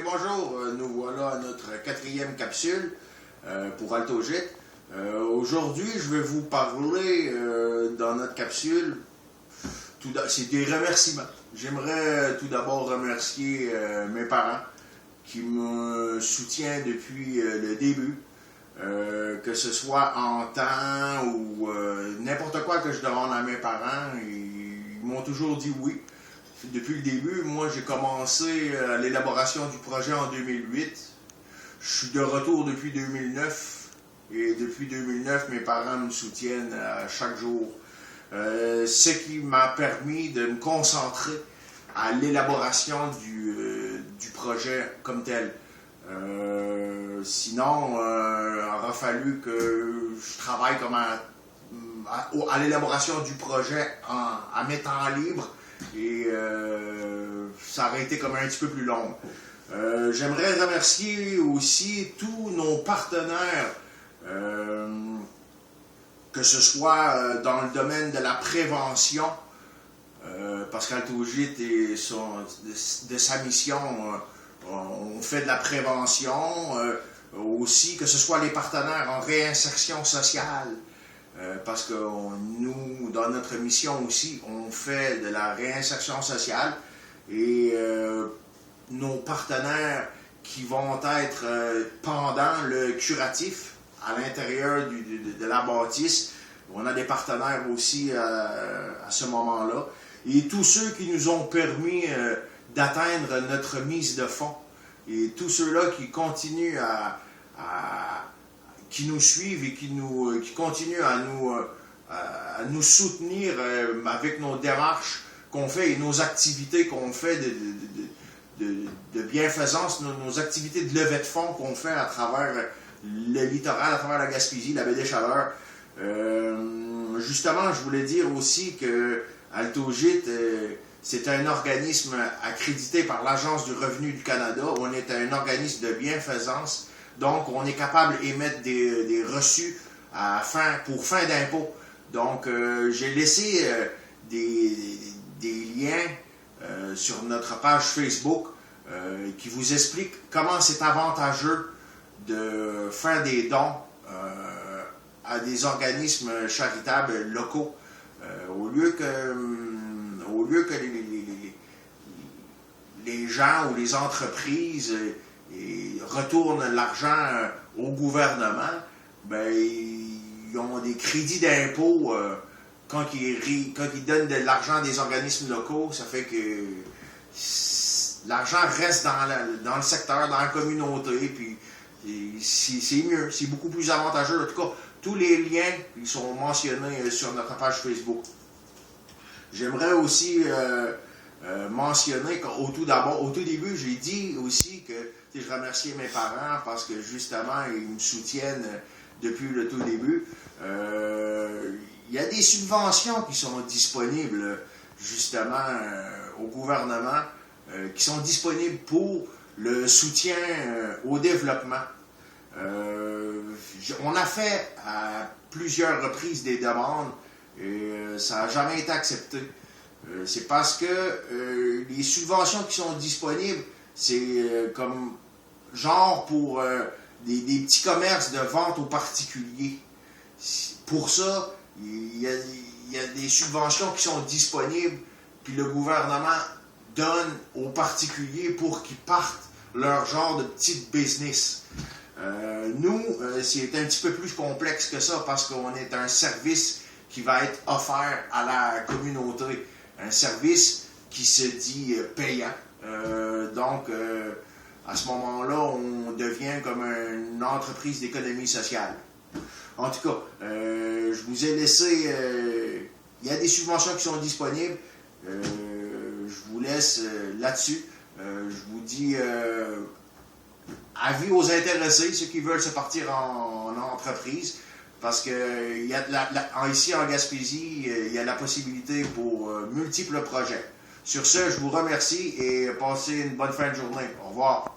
bonjour, nous voilà à notre quatrième capsule pour AltoGIT. Aujourd'hui, je vais vous parler dans notre capsule, c'est des remerciements. J'aimerais tout d'abord remercier mes parents qui me soutiennent depuis le début, que ce soit en temps ou n'importe quoi que je demande à mes parents, ils m'ont toujours dit oui. Depuis le début, moi j'ai commencé l'élaboration du projet en 2008. Je suis de retour depuis 2009 et depuis 2009, mes parents me soutiennent à chaque jour. Ce qui m'a permis de me concentrer à l'élaboration du projet comme tel. Sinon, il aura fallu que je travaille comme à l'élaboration du projet à mes temps libres. Et ça aurait été comme un petit peu plus long. J'aimerais remercier aussi tous nos partenaires, que ce soit dans le domaine de la prévention, parce qu'AltoGIT de sa mission, on fait de la prévention, aussi que ce soit les partenaires en réinsertion sociale, parce que nous, dans notre mission aussi, on fait de la réinsertion sociale et nos partenaires qui vont être pendant le curatif à l'intérieur de la bâtisse, on a des partenaires aussi à ce moment-là, et tous ceux qui nous ont permis d'atteindre notre mise de fonds, et tous ceux-là qui continuent qui nous suivent et qui continuent à nous soutenir avec nos démarches qu'on fait et nos activités qu'on fait de bienfaisance, nos activités de levée de fonds qu'on fait à travers le littoral, à travers la Gaspésie, la baie des Chaleurs. Justement, je voulais dire aussi que AltoGIT, c'est un organisme accrédité par l'Agence du revenu du Canada. On est un organisme de bienfaisance. Donc, on est capable d'émettre des reçus pour fin d'impôt. Donc, j'ai laissé des liens sur notre page Facebook qui vous expliquent comment c'est avantageux de faire des dons à des organismes charitables locaux. Au lieu que les gens ou les entreprises retournent l'argent au gouvernement, ben, ils ont des crédits d'impôt quand ils donnent de l'argent à des organismes locaux. Ça fait que l'argent reste dans le secteur, dans la communauté, puis c'est mieux, c'est beaucoup plus avantageux. En tout cas, tous les liens ils sont mentionnés sur notre page Facebook. J'aimerais aussi mentionner qu'au tout début, j'ai dit aussi que je remerciais mes parents parce que justement, ils me soutiennent depuis le tout début. Il y a des subventions qui sont disponibles justement au gouvernement, qui sont disponibles pour le soutien au développement. On a fait à plusieurs reprises des demandes et ça n'a jamais été accepté. C'est parce que les subventions qui sont disponibles, c'est comme genre pour des petits commerces de vente aux particuliers. Pour ça, il y a des subventions qui sont disponibles, puis le gouvernement donne aux particuliers pour qu'ils partent leur genre de petit business. Nous, c'est un petit peu plus complexe que ça parce qu'on est un service qui va être offert à la communauté. Un service qui se dit payant. Donc, à ce moment-là, on devient comme une entreprise d'économie sociale. En tout cas, je vous ai laissé... il y a des subventions qui sont disponibles. Je vous laisse là-dessus. Je vous dis avis aux intéressés, ceux qui veulent se partir en entreprise. Parce que ici en Gaspésie, il y a la possibilité pour multiples projets. Sur ce, je vous remercie et passez une bonne fin de journée. Au revoir.